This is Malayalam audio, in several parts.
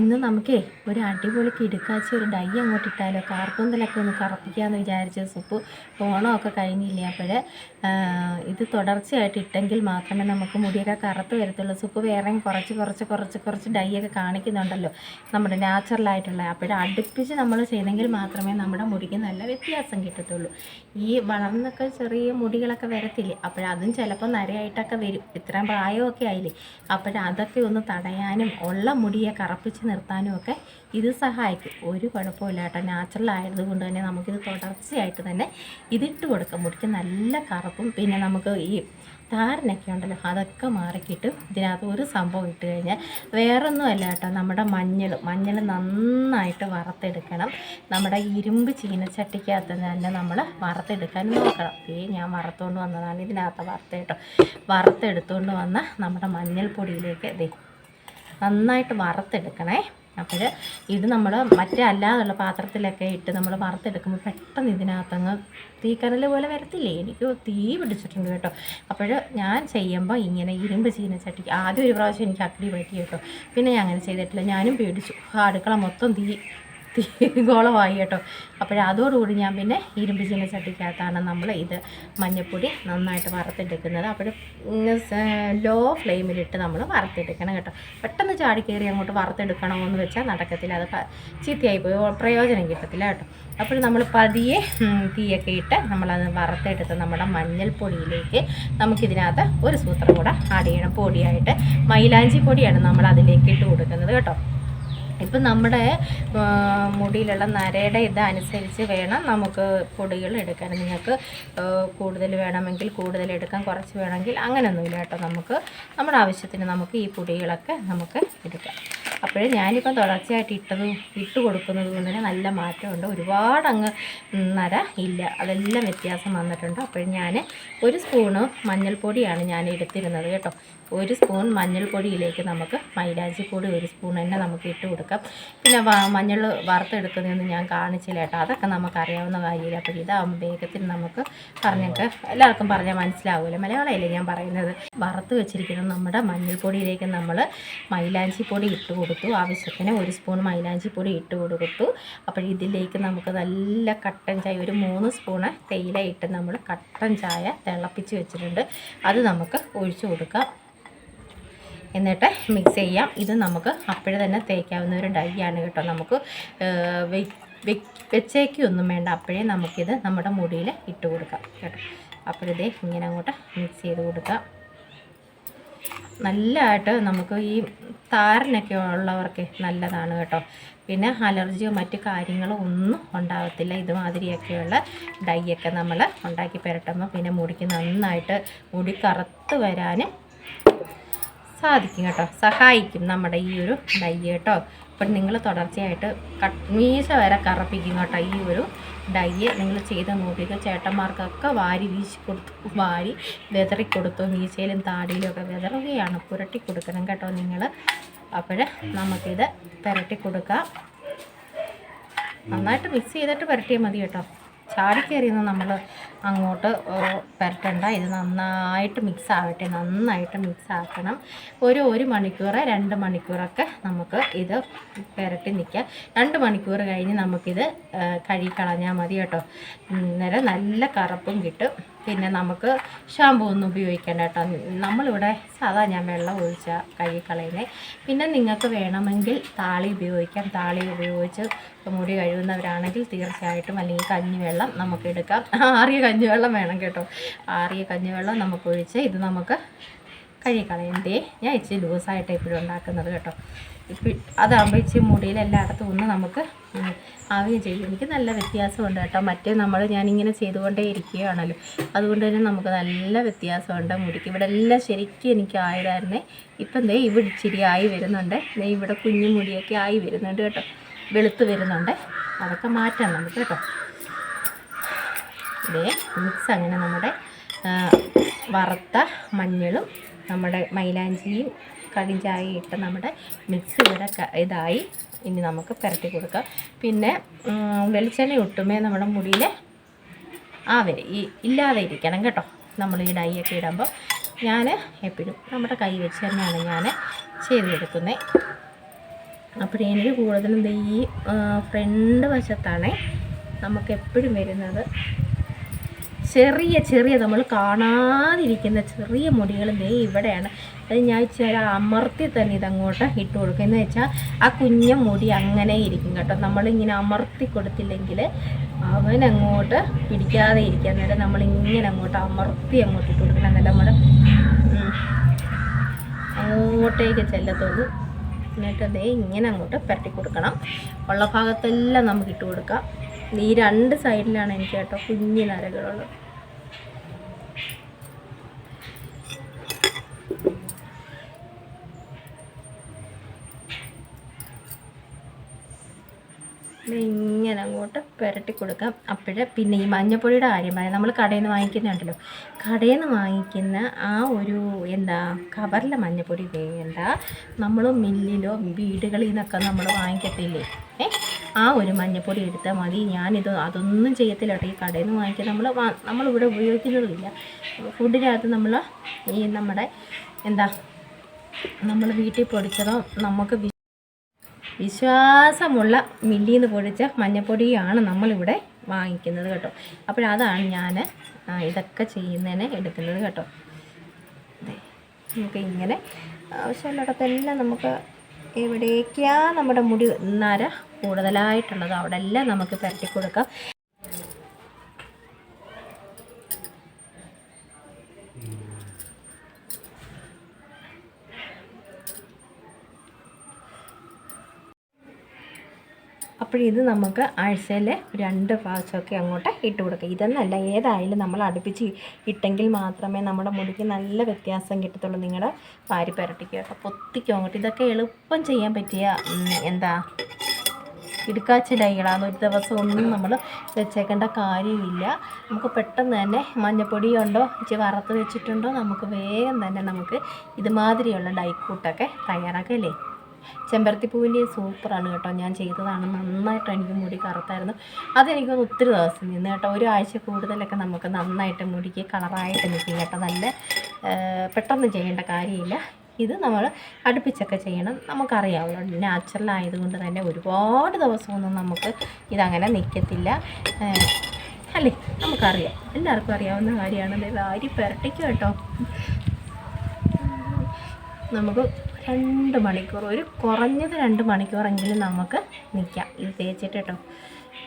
ഇന്ന് നമുക്കേ ഒരു അടിപൊളി കിടുക്കാച്ചി ഒരു ഡൈ അങ്ങോട്ട് ഇട്ടാലോ, കാർക്കൂന്തലൊക്കെ ഒന്ന് കറുപ്പിക്കാമെന്ന് വിചാരിച്ച സുപ്പ്. ഓണമൊക്കെ കഴിഞ്ഞില്ലേ, അപ്പോൾ ഇത് തുടർച്ചയായിട്ട് ഇട്ടെങ്കിൽ മാത്രമേ നമുക്ക് മുടിയൊക്കെ കറുത്ത് വരത്തുള്ളൂ. സുപ്പ് വേറെയും കുറച്ച് ഡൈ ഒക്കെ കാണിക്കുന്നുണ്ടല്ലോ നമ്മുടെ നാച്ചുറലായിട്ടുള്ള. അപ്പോൾ അടുപ്പിച്ച് നമ്മൾ ചെയ്തെങ്കിൽ മാത്രമേ നമ്മുടെ മുടിക്ക് നല്ല വ്യത്യാസം കിട്ടത്തുള്ളൂ. ഈ വളർന്നൊക്കെ ചെറിയ മുടികളൊക്കെ വരത്തില്ലേ, അതും ചിലപ്പോൾ നരയായിട്ടൊക്കെ വരും. ഇത്രയും പ്രായമൊക്കെ ആയില്ലേ, അതൊക്കെ ഒന്ന് തടയാനും ഉള്ള മുടിയെ കറുപ്പിച്ച് നിർത്താനും ഒക്കെ ഇത് സഹായിക്കും. ഒരു കുഴപ്പമില്ല കേട്ടോ. നാച്ചുറൽ ആയതുകൊണ്ട് തന്നെ നമുക്കിത് തുടർച്ചയായിട്ട് തന്നെ ഇതിട്ട് കൊടുക്കാം. മുടിക്ക് നല്ല കറുപ്പും പിന്നെ നമുക്ക് ഈ താരനൊക്കെ ഉണ്ടല്ലോ അതൊക്കെ മാറിക്കിട്ടും. ഇതിനകത്ത് ഒരു സംഭവം ഇട്ട് കഴിഞ്ഞാൽ വേറൊന്നുമല്ല കേട്ടോ, നമ്മുടെ മഞ്ഞൾ നന്നായിട്ട് വറുത്തെടുക്കണം. നമ്മുടെ ഇരുമ്പ് ചീനച്ചട്ടിക്കകത്ത് തന്നെ നമ്മൾ വറുത്തെടുക്കാൻ നോക്കണം. ഞാൻ വറുത്തുകൊണ്ട് വന്നതാണ്, ഇതിനകത്ത് വറുത്തെടുത്തുകൊണ്ട് വന്ന നമ്മുടെ മഞ്ഞൾപ്പൊടിയിലേക്ക് നന്നായിട്ട് വറുത്തെടുക്കണേ. അപ്പോൾ ഇത് നമ്മൾ അല്ലാതുള്ള പാത്രത്തിലൊക്കെ ഇട്ട് നമ്മൾ വറുത്തെടുക്കുമ്പോൾ പെട്ടെന്ന് ഇതിനകത്തങ്ങ് തീക്കനൽ പോലെ വരത്തില്ലേ. എനിക്ക് തീ പിടിച്ചിട്ടുണ്ട് കേട്ടോ. അപ്പോൾ ഞാൻ ചെയ്യുമ്പോൾ ഇങ്ങനെ ഇരുമ്പ് ചീനച്ചട്ടിക്ക് ആദ്യം ഒരു പ്രാവശ്യം എനിക്ക് അക്കടി പറ്റി കേട്ടോ. പിന്നെ ഞാൻ അങ്ങനെ ചെയ്തിട്ടില്ല, ഞാനും പേടിച്ചു. അടുക്കള മൊത്തം ഗോളമായി കേട്ടോ. അതോടുകൂടി ഞാൻ പിന്നെ ഇരുമ്പ് ചീനച്ചട്ടിക്കകത്താണ് നമ്മൾ ഇത് മഞ്ഞൾപ്പൊടി നന്നായിട്ട് വറുത്തെടുക്കുന്നത്. ലോ ഫ്ലെയിമിലിട്ട് നമ്മൾ വറുത്തെടുക്കണം കേട്ടോ. പെട്ടെന്ന് ചാടി കയറി അങ്ങോട്ട് വറുത്തെടുക്കണമെന്ന് വെച്ചാൽ നടക്കത്തില്ല, അത് ചീത്തയായി പോയി, പ്രയോജനം കിട്ടത്തില്ല കേട്ടോ. നമ്മൾ പതിയെ തീയൊക്കെ ഇട്ട് നമ്മളത് വറുത്തെടുത്ത് നമ്മുടെ മഞ്ഞൾപ്പൊടിയിലേക്ക് നമുക്കിതിനകത്ത് ഒരു സൂത്രം കൂടെ ആഡ് ചെയ്യണം. പൊടിയായിട്ട് മൈലാഞ്ചി പൊടിയാണ് നമ്മൾ അതിലേക്ക് ഇട്ട് കൊടുക്കുന്നത് കേട്ടോ. ഇപ്പം നമ്മുടെ മുടിയിലുള്ള നരയുടെ ഇതനുസരിച്ച് വേണം നമുക്ക് പൊടികൾ എടുക്കാൻ. നിങ്ങൾക്ക് കൂടുതൽ വേണമെങ്കിൽ കൂടുതൽ എടുക്കാം, കുറച്ച് വേണമെങ്കിൽ അങ്ങനെയൊന്നുമില്ല കേട്ടോ. നമ്മുടെ ആവശ്യത്തിന് നമുക്ക് ഈ പൊടികളൊക്കെ നമുക്ക് എടുക്കാം. ഞാനിപ്പം തുടർച്ചയായിട്ട് ഇട്ട് കൊടുക്കുന്നത് കൊണ്ട് തന്നെ നല്ല മാറ്റമുണ്ട്. ഒരുപാട് അങ്ങ് നര ഇല്ല, അതെല്ലാം വ്യത്യാസം വന്നിട്ടുണ്ട്. ഞാൻ ഒരു സ്പൂണ് മഞ്ഞൾപ്പൊടിയാണ് ഞാൻ എടുത്തിരുന്നത് കേട്ടോ. ഒരു സ്പൂൺ മഞ്ഞൾപ്പൊടിയിലേക്ക് നമുക്ക് മൈലാഞ്ചിപ്പൊടി ഒരു സ്പൂൺ തന്നെ നമുക്ക് ഇട്ട് കൊടുക്കാം. പിന്നെ മഞ്ഞൾ വറുത്തെടുക്കുന്നതൊന്നും ഞാൻ കാണിച്ചില്ല കേട്ടോ, അതൊക്കെ നമുക്കറിയാവുന്ന കാര്യമില്ല. ഇതാകുമ്പോൾ വേഗത്തിൽ നമുക്ക് എല്ലാവർക്കും പറഞ്ഞാൽ മനസ്സിലാവില്ല, മലയാളമല്ലേ ഞാൻ പറയുന്നത്. വറുത്ത് വെച്ചിരിക്കുന്ന നമ്മുടെ മഞ്ഞൾപ്പൊടിയിലേക്ക് നമ്മൾ മൈലാഞ്ചിപ്പൊടി ഇട്ട് കൊടുത്തു. ആവശ്യത്തിന് ഒരു സ്പൂൺ മൈലാഞ്ചിപ്പൊടി ഇട്ട് കൊടുത്തു. ഇതിലേക്ക് നമുക്ക് നല്ല കട്ടൻ ചായ, ഒരു 3 സ്പൂണ് തേയില ഇട്ട് നമ്മൾ കട്ടൻ ചായ തിളപ്പിച്ച് വെച്ചിട്ടുണ്ട്, അത് നമുക്ക് ഒഴിച്ചു കൊടുക്കാം. എന്നിട്ട് മിക്സ് ചെയ്യാം. ഇത് നമുക്ക് അപ്പോഴേ തന്നെ തേക്കാവുന്ന ഒരു ഡൈ ആണ് കേട്ടോ. നമുക്ക് വെച്ചേക്കൊന്നും വേണ്ട, അപ്പോഴേ നമുക്കിത് നമ്മുടെ മുടിയിൽ ഇട്ട് കൊടുക്കാം കേട്ടോ. ഇങ്ങനെ അങ്ങോട്ട് മിക്സ് ചെയ്ത് കൊടുക്കാം. നല്ലതായിട്ട് നമുക്ക് ഈ താരനൊക്കെ ഉള്ളവർക്ക് നല്ലതാണ് കേട്ടോ. പിന്നെ അലർജിയോ മറ്റു കാര്യങ്ങളോ ഒന്നും ഉണ്ടാകത്തില്ല. ഇതുമാതിരിയൊക്കെയുള്ള ഡൈയൊക്കെ നമ്മൾ ഉണ്ടാക്കി പുരട്ടുമ്പോൾ പിന്നെ മുടിക്ക് നന്നായിട്ട് മുടി കറുത്ത് വരാനും സാധിക്കും കേട്ടോ, സഹായിക്കും നമ്മുടെ ഈ ഒരു ഡൈ കേട്ടോ. നിങ്ങൾ തുടർച്ചയായിട്ട് മീശ വരെ കറുപ്പിക്കും കേട്ടോ. ഈ ഒരു ഡൈ നിങ്ങൾ ചെയ്ത് നോക്കിയിട്ട് ചേട്ടന്മാർക്കൊക്കെ വാരി വെതറിക്കൊടുത്തു. മീശയിലും താടിയിലും ഒക്കെ വെതറുകയാണ്, പുരട്ടി കൊടുക്കണം കേട്ടോ നിങ്ങൾ. നമുക്കിത് പുരട്ടി കൊടുക്കാം. നന്നായിട്ട് മിക്സ് ചെയ്തിട്ട് പുരട്ടിയാൽ മതി കേട്ടോ. ചാടിക്കയറിയൊന്നും നമ്മൾ അങ്ങോട്ട് പുരട്ടണ്ട. ഇത് നന്നായിട്ട് മിക്സ് ആവട്ടെ, നന്നായിട്ട് മിക്സ് ആക്കണം. ഒരു മണിക്കൂർ 2 മണിക്കൂറൊക്കെ നമുക്ക് ഇത് പുരട്ടി നിൽക്കാം. 2 മണിക്കൂർ കഴിഞ്ഞ് നമുക്കിത് കഴുകിക്കളഞ്ഞാൽ മതി കേട്ടോ. അന്നേരം നല്ല കറുപ്പും കിട്ടും. പിന്നെ നമുക്ക് ഷാമ്പൂ ഒന്നും ഉപയോഗിക്കേണ്ട കേട്ടോ. നമ്മളിവിടെ സാധാ ഞാൻ വെള്ളം ഒഴിച്ചാൽ കഴുകിക്കളയുന്നത്. പിന്നെ നിങ്ങൾക്ക് വേണമെങ്കിൽ താളി ഉപയോഗിക്കാം. താളി ഉപയോഗിച്ച് മുടി കഴുകുന്നവരാണെങ്കിൽ തീർച്ചയായിട്ടും, അല്ലെങ്കിൽ കഞ്ഞിവെള്ളം നമുക്കെടുക്കാം. ആറിയ കഞ്ഞിവെള്ളം വേണം കേട്ടോ. ആറിയ കഞ്ഞിവെള്ളം നമുക്ക് ഒഴിച്ച് ഇത് നമുക്ക് കഴുകിക്കളയണ്ടേ. ഞാൻ ഇച്ചിരി ലൂസായിട്ട് എപ്പോഴും ഉണ്ടാക്കുന്നത് കേട്ടോ. അതാകുമ്പോൾ ഇച്ചിരി മുടിയിൽ എല്ലായിടത്തും ഒന്ന് നമുക്ക് ആവുകയും ചെയ്യും. എനിക്ക് നല്ല വ്യത്യാസമുണ്ട് കേട്ടോ. ഞാനിങ്ങനെ ചെയ്തുകൊണ്ടേ ഇരിക്കുകയാണല്ലോ, അതുകൊണ്ട് തന്നെ നമുക്ക് നല്ല വ്യത്യാസമുണ്ട് മുടിക്ക്. ഇവിടെ എല്ലാം ശരിക്കും എനിക്ക് ആയതായിരുന്നേ. ഇപ്പം ഇവിടെ ഇച്ചിരി ആയി വരുന്നുണ്ട്. ഇവിടെ കുഞ്ഞു മുടിയൊക്കെ ആയി വരുന്നുണ്ട് കേട്ടോ, വെളുത്ത് വരുന്നുണ്ട്. അതൊക്കെ മാറ്റാം നമുക്ക് കേട്ടോ. മിക്സ് അങ്ങനെ നമ്മുടെ വറുത്ത മഞ്ഞളും നമ്മുടെ മൈലാഞ്ചിയും കടിഞ്ചായി ഇട്ട് നമ്മുടെ മിക്സ് ഇവിടെ ഇതായി. ഇനി നമുക്ക് പുരട്ടി കൊടുക്കാം. പിന്നെ വെളിച്ചെണ്ണ ഒട്ടുമേ നമ്മുടെ മുടിയിൽ ഇല്ലാതെ ഇരിക്കണം കേട്ടോ. നമ്മൾ ഈ ഡൈ ഒക്കെ ഇടുമ്പോൾ ഞാൻ എപ്പോഴും നമ്മുടെ കൈ വെച്ച് തന്നെയാണ് ഞാൻ ചെയ്തെടുക്കുന്നത്. അപ്പോൾ എനിക്ക് കൂടുതലും ഈ ഫ്രണ്ട് വശത്താണ് നമുക്ക് എപ്പോഴും വരുന്നത്. ചെറിയ ചെറിയ നമ്മൾ കാണാതിരിക്കുന്ന ചെറിയ മുടികൾ ഇവിടെയാണ്. അത് ഞാൻ ഇച്ചിരി അമർത്തി തന്നെ ഇതങ്ങോട്ട് ഇട്ട് കൊടുക്കുക. എന്ന് വെച്ചാൽ ആ കുഞ്ഞ മുടി അങ്ങനെ ഇരിക്കും കേട്ടോ. നമ്മളിങ്ങനെ അമർത്തി കൊടുത്തില്ലെങ്കിൽ അവനങ്ങോട്ട് പിടിക്കാതെ ഇരിക്കുക. അന്നേരം നമ്മളിങ്ങനെ അങ്ങോട്ട് അമർത്തി അങ്ങോട്ട് ഇട്ട് കൊടുക്കണം. അന്നേരം നമ്മൾ അങ്ങോട്ടേക്ക് ചെല്ലത്തുള്ളൂ. എന്നിട്ട് ഇങ്ങനെ അങ്ങോട്ട് പുരട്ടി കൊടുക്കണം. ഉള്ള ഭാഗത്തെല്ലാം നമുക്ക് ഇട്ട് കൊടുക്കാം. ഈ രണ്ട് സൈഡിലാണ് എനിക്ക് കേട്ടോ കുഞ്ഞു നരകളുള്ളത്. ഇങ്ങനെ അങ്ങോട്ട് പുരട്ടി കൊടുക്കാം. അപ്പോഴേ പിന്നെ ഈ മഞ്ഞപ്പൊടിയുടെ കാര്യം പറയാം. നമ്മൾ കടയിൽ നിന്ന് വാങ്ങിക്കുന്നുണ്ടല്ലോ, കടയിൽ നിന്ന് വാങ്ങിക്കുന്ന ആ ഒരു കവറിലെ മഞ്ഞപ്പൊടി വേണ്ട. നമ്മൾ മില്ലിലോ വീടുകളിൽ നിന്നൊക്കെ നമ്മൾ വാങ്ങിക്കത്തില്ലേ, ആ ഒരു മഞ്ഞപ്പൊടി എടുത്താൽ മതി. അതൊന്നും ചെയ്യത്തില്ല കേട്ടോ. ഈ കടയിൽ നിന്ന് വാങ്ങിക്കുക നമ്മളിവിടെ ഉപയോഗിക്കുന്നതുമില്ല. ഫുഡിനകത്ത് നമ്മൾ ഈ നമ്മുടെ നമ്മൾ വീട്ടിൽ പൊടിച്ചതോ നമുക്ക് വിശ്വാസമുള്ള മില്ലിൽ നിന്ന് പൊടിച്ച മഞ്ഞപ്പൊടിയാണ് നമ്മളിവിടെ വാങ്ങിക്കുന്നത് കേട്ടോ. അപ്പോഴതാണ് ഞാൻ ഇതൊക്കെ ചെയ്യുന്നതിന് എടുക്കുന്നത് കേട്ടോ. നമുക്ക് ഇങ്ങനെ ആവശ്യമുള്ളിടത്തെല്ലാം നമുക്ക് എവിടേക്കാണ് നമ്മുടെ മുടി നര കൂടുതലായിട്ടുള്ളത് അവിടെ എല്ലാം നമുക്ക് പുരട്ടി കൊടുക്കാം. അപ്പോഴിത് നമുക്ക് ആഴ്ചയിൽ 2 പ്രാവശ്യമൊക്കെ അങ്ങോട്ട് ഇട്ട് കൊടുക്കുക. ഇതെന്നല്ല, ഏതായാലും നമ്മൾ അടുപ്പിച്ച് ഇട്ടെങ്കിൽ മാത്രമേ നമ്മുടെ മുടിക്ക് നല്ല വ്യത്യാസം കിട്ടത്തുള്ളൂ. നിങ്ങളുടെ വാരി പുരട്ടിക്കുക കേട്ടോ, പൊത്തിക്കും അങ്ങോട്ട്. ഇതൊക്കെ എളുപ്പം ചെയ്യാൻ പറ്റിയ ഇടുക്കാച്ചിലൈകളാണ്. ഒരു ദിവസം ഒന്നും നമ്മൾ വെച്ചേക്കേണ്ട കാര്യമില്ല. നമുക്ക് പെട്ടെന്ന് തന്നെ മഞ്ഞപ്പൊടി ഉണ്ടോ ഇച്ചിരി വറുത്ത് വെച്ചിട്ടുണ്ടോ നമുക്ക് വേഗം തന്നെ നമുക്ക് ഇതുമാതിരിയുള്ള ഡൈക്കൂട്ടൊക്കെ തയ്യാറാക്കല്ലേ. ചെമ്പരത്തിപ്പൂവിൻ്റെ സൂപ്പറാണ് കേട്ടോ. ഞാൻ ചെയ്തതാണ്. നന്നായിട്ട് എനിക്ക് മുടി കറുത്തായിരുന്നു. അതെനിക്കൊന്ന് ഒത്തിരി ദിവസം നിന്ന് കേട്ടോ. ഒരാഴ്ച കൂടുതലൊക്കെ നമുക്ക് നന്നായിട്ട് മുടിക്ക് കളറായിട്ട് നിൽക്കും കേട്ടോ. നല്ല പെട്ടെന്ന് ചെയ്യേണ്ട കാര്യമില്ല. ഇത് നമ്മൾ അടുപ്പിച്ചൊക്കെ ചെയ്യണം. നമുക്കറിയാമല്ലോ, നാച്ചുറൽ ആയതുകൊണ്ട് തന്നെ ഒരുപാട് ദിവസമൊന്നും നമുക്ക് ഇതങ്ങനെ നിൽക്കത്തില്ല അല്ലേ. നമുക്കറിയാം, എല്ലാവർക്കും അറിയാവുന്ന കാര്യമാണ്. വാരി പുരട്ടിക്കും കേട്ടോ. നമുക്ക് 2 മണിക്കൂർ, ഒരു കുറഞ്ഞത് 2 മണിക്കൂറെങ്കിലും നമുക്ക് നിൽക്കാം ഇത് തേച്ചിട്ട് കേട്ടോ.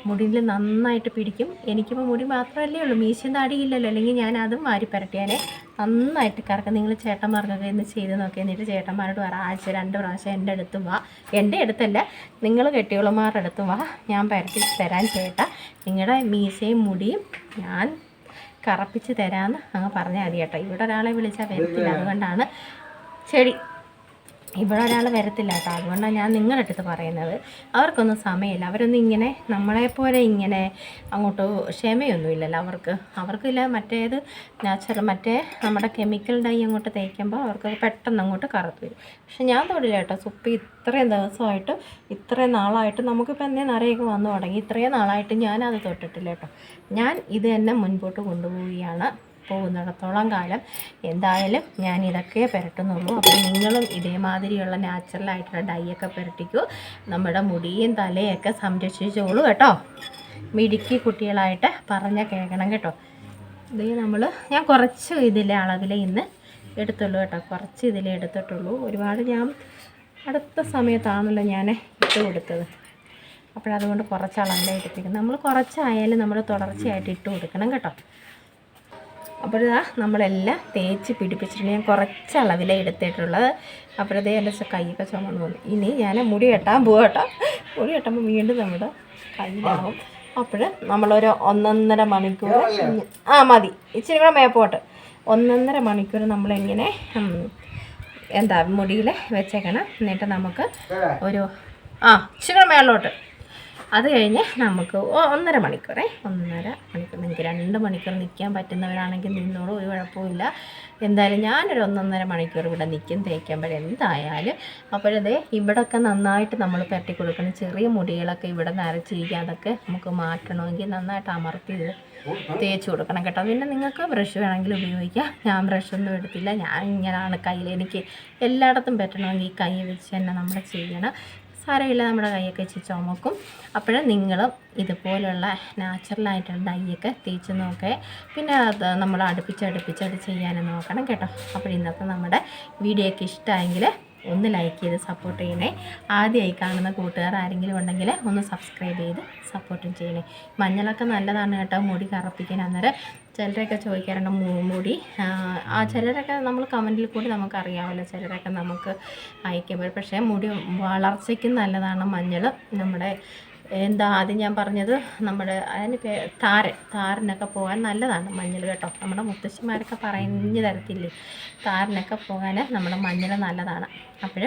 മുടിയിൽ നന്നായിട്ട് പിടിക്കും. എനിക്കിപ്പോൾ മുടി മാത്രമല്ലേ ഉള്ളൂ, മീശയും താടിയില്ലല്ലോ. അല്ലെങ്കിൽ ഞാൻ അതും വാരി പുരട്ടിയാലേ നന്നായിട്ട് കറക്കാം. നിങ്ങൾ ചേട്ടന്മാർക്കൊക്കെ ഇന്ന് ചെയ്ത് നോക്കി. എന്നിട്ട് ചേട്ടന്മാരോട് ആഴ്ച 2 പ്രാവശ്യം എൻ്റെ അടുത്തും വാ. എൻ്റെ അടുത്തല്ല, നിങ്ങൾ കെട്ടിയോളമാരുടെ അടുത്തും വാ, ഞാൻ പുരട്ടി തരാൻ ചേട്ടാ. നിങ്ങളുടെ മീശയും മുടിയും ഞാൻ കറപ്പിച്ച് തരാമെന്ന് അങ്ങ് പറഞ്ഞാൽ മതി കേട്ടോ. ഇവിടെ ഒരാളെ വിളിച്ചാൽ വരത്തില്ല, അതുകൊണ്ടാണ് ശരി. ഇവിടെ ഒരാൾ വരത്തില്ല കേട്ടോ. അതുകൊണ്ടാണ് ഞാൻ നിങ്ങളുടെ അടുത്ത് പറയുന്നത്. അവർക്കൊന്നും സമയമില്ല. അവരൊന്നും ഇങ്ങനെ നമ്മളെപ്പോലെ ഇങ്ങനെ അങ്ങോട്ട് ക്ഷമയൊന്നുമില്ലല്ലോ അവർക്കില്ല. മറ്റേത് നാച്ചുറൽ, മറ്റേ നമ്മുടെ കെമിക്കൽ ഡൈ അങ്ങോട്ട് തേക്കുമ്പോൾ അവർക്ക് പെട്ടെന്ന് അങ്ങോട്ട് കറുത്ത് വരും. പക്ഷെ ഞാൻ തൊടില്ല കേട്ടോ. സുപ്പി ഇത്രയും ദിവസമായിട്ട്, ഇത്രയും നാളായിട്ട്, നമുക്കിപ്പോൾ എന്നേ നിറയൊക്കെ വന്നു തുടങ്ങി. ഇത്രയും നാളായിട്ട് ഞാനത് തൊട്ടിട്ടില്ല കേട്ടോ. ഞാൻ ഇത് തന്നെ മുൻപോട്ട് കൊണ്ടുപോവുകയാണ്. പോകുന്നിടത്തോളം കാലം എന്തായാലും ഞാൻ ഇതൊക്കെ പുരട്ടുന്നുള്ളൂ. അപ്പോൾ നിങ്ങളും ഇതേമാതിരിയുള്ള നാച്ചുറലായിട്ടുള്ള ഡൈയൊക്കെ പുരട്ടിക്കൂ. നമ്മുടെ മുടിയും തലയൊക്കെ സംരക്ഷിച്ചോളൂ കേട്ടോ. മിടുക്കി കുട്ടികളായിട്ട് പറഞ്ഞാൽ കേൾക്കണം കേട്ടോ. ഇത് ഞാൻ കുറച്ച് ഇതിലെ അളവിൽ ഇന്ന് എടുത്തുള്ളൂ കേട്ടോ. കുറച്ച് ഇതിലേ എടുത്തിട്ടുള്ളൂ. ഒരുപാട് ഞാൻ അടുത്ത സമയത്താണല്ലോ ഞാൻ ഇട്ട് കൊടുത്തത്. അപ്പോഴതുകൊണ്ട് കുറച്ച് അളവിലേ എടുത്തിരിക്കുന്നത്. നമ്മൾ കുറച്ചായാലും നമ്മൾ തുടർച്ചയായിട്ട് ഇട്ട് കൊടുക്കണം കേട്ടോ. അപ്പോഴിതാ നമ്മളെല്ലാം തേച്ച് പിടിപ്പിച്ചിട്ടുണ്ട്. ഞാൻ കുറച്ച് അളവിലേ എടുത്തിട്ടുള്ളത്. അപ്പോഴതേ എൻ്റെ കൈയൊക്കെ ചുമന്ന് പോകുന്നു. ഇനി ഞാൻ മുടി കെട്ടാൻ പോകും കേട്ടോ. മുടി കെട്ടുമ്പോൾ വീണ്ടും നമ്മുടെ കയ്യിലാവും. അപ്പോൾ നമ്മളൊരു 1.5 മണിക്കൂർ മതി, ഇച്ചിരി കൂടെ മേപ്പോട്ട് 1.5 മണിക്കൂർ നമ്മളിങ്ങനെ മുടിയിൽ വെച്ചേക്കണം. എന്നിട്ട് നമുക്ക് ഒരു ഇച്ചിരി കൂടെ മേലോട്ട്, അത് കഴിഞ്ഞ് നമുക്ക് 1.5 മണിക്കൂർ നിങ്ങൾക്ക് 2 മണിക്കൂർ നിൽക്കാൻ പറ്റുന്നവരാണെങ്കിൽ നിന്നോളൂ, ഒരു കുഴപ്പമില്ല. എന്തായാലും ഞാനൊരു 1.5 മണിക്കൂർ ഇവിടെ നിൽക്കും തേക്കുമ്പോൾ എന്തായാലും. അപ്പോഴതേ ഇവിടെയൊക്കെ നന്നായിട്ട് നമ്മൾ പുരട്ടി കൊടുക്കണം. ചെറിയ മുടികളൊക്കെ ഇവിടെ നരച്ചിരിക്കുക, അതൊക്കെ നമുക്ക് മാറ്റണമെങ്കിൽ നന്നായിട്ട് അമർത്തി തേച്ച് കൊടുക്കണം കേട്ടോ. പിന്നെ നിങ്ങൾക്ക് ബ്രഷ് വേണമെങ്കിൽ ഉപയോഗിക്കാം. ഞാൻ ബ്രഷൊന്നും എടുത്തില്ല. ഞാൻ ഇങ്ങനെയാണ് കയ്യിൽ, എനിക്ക് എല്ലായിടത്തും പറ്റണമെങ്കിൽ ഈ കൈ വെച്ച് തന്നെ നമ്മൾ ചെയ്യണം. സാരമില്ല, നമ്മുടെ കൈയൊക്കെ ഇച്ചിരി ചുമക്കും. അപ്പോഴും നിങ്ങളും ഇതുപോലുള്ള നാച്ചുറലായിട്ടുള്ള ഡൈയൊക്കെ തേച്ച് നോക്കേ. പിന്നെ അത് നമ്മൾ അടുപ്പിച്ചത് ചെയ്യാനും നോക്കണം കേട്ടോ. അപ്പോൾ ഇന്നത്തെ നമ്മുടെ വീഡിയോ ഒക്കെ ഇഷ്ടമായെങ്കിൽ ഒന്ന് ലൈക്ക് ചെയ്ത് സപ്പോർട്ട് ചെയ്യണേ. ആദ്യമായി കാണുന്ന കൂട്ടുകാർ ആരെങ്കിലും ഉണ്ടെങ്കിൽ ഒന്ന് സബ്സ്ക്രൈബ് ചെയ്ത് സപ്പോർട്ടും ചെയ്യണേ. മഞ്ഞളൊക്കെ നല്ലതാണ് കേട്ടോ മുടി കറുപ്പിക്കാൻ. അന്നേരം ചിലരൊക്കെ ചോദിക്കാറുണ്ട് മുടി ചിലരൊക്കെ നമ്മൾ കമൻറ്റിൽ കൂടി നമുക്കറിയാമല്ലോ, ചിലരൊക്കെ നമുക്ക് അയക്കുമ്പോൾ. പക്ഷേ മുടി വളർച്ചയ്ക്കും നല്ലതാണ് മഞ്ഞൾ. നമ്മുടെ ആദ്യം ഞാൻ പറഞ്ഞത് നമ്മുടെ അതിന് താരനൊക്കെ പോകാൻ നല്ലതാണ് മഞ്ഞൾ കേട്ടോ. നമ്മുടെ മുത്തശ്ശിമാരൊക്കെ പറഞ്ഞു തരത്തില്ലേ, താരനൊക്കെ പോകാൻ നമ്മുടെ മഞ്ഞൾ നല്ലതാണ്. അപ്പോൾ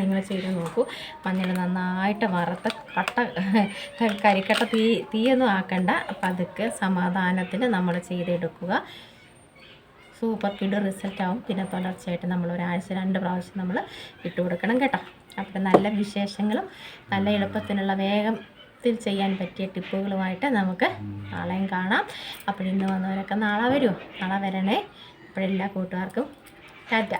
നിങ്ങൾ ചെയ്ത് നോക്കൂ. മഞ്ഞൾ നന്നായിട്ട് വറുത്ത് കരിക്കട്ട തീയൊന്നും ആക്കണ്ട. അപ്പം അതൊക്കെ സമാധാനത്തിൽ നമ്മൾ ചെയ്തെടുക്കുക. സൂപ്പർ കിഡ് റിസൾട്ട് ആവും. പിന്നെ തുടർച്ചയായിട്ട് നമ്മൾ ഒരാഴ്ച 2 പ്രാവശ്യം നമ്മൾ ഇട്ട് കൊടുക്കണം കേട്ടോ. അപ്പോൾ നല്ല വിശേഷങ്ങളും നല്ല എളുപ്പത്തിനുള്ള വേഗത്തിൽ ചെയ്യാൻ പറ്റിയ ടിപ്പുകളുമായിട്ട് നമുക്ക് നാളെയും കാണാം. അപ്പോൾ ഇന്ന് വന്നവരൊക്കെ നാളെ വരുമോ? നാളെ വരണേ. അപ്പോഴെല്ലാ കൂട്ടുകാർക്കും ടാറ്റ.